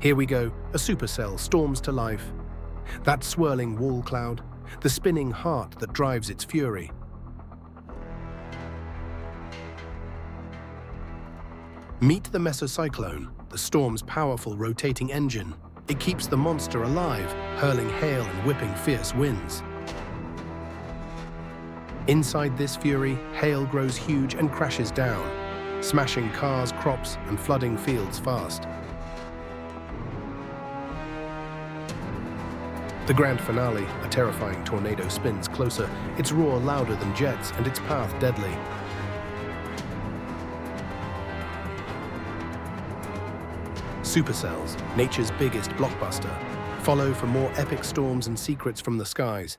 Here we go, a supercell storms to life. That swirling wall cloud, the spinning heart that drives its fury. Meet the mesocyclone, the storm's powerful rotating engine. It keeps the monster alive, hurling hail and whipping fierce winds. Inside this fury, hail grows huge and crashes down, smashing cars, crops, and flooding fields fast. The grand finale, a terrifying tornado spins closer, its roar louder than jets and its path deadly. Supercells, nature's biggest blockbuster. Follow for more epic storms and secrets from the skies.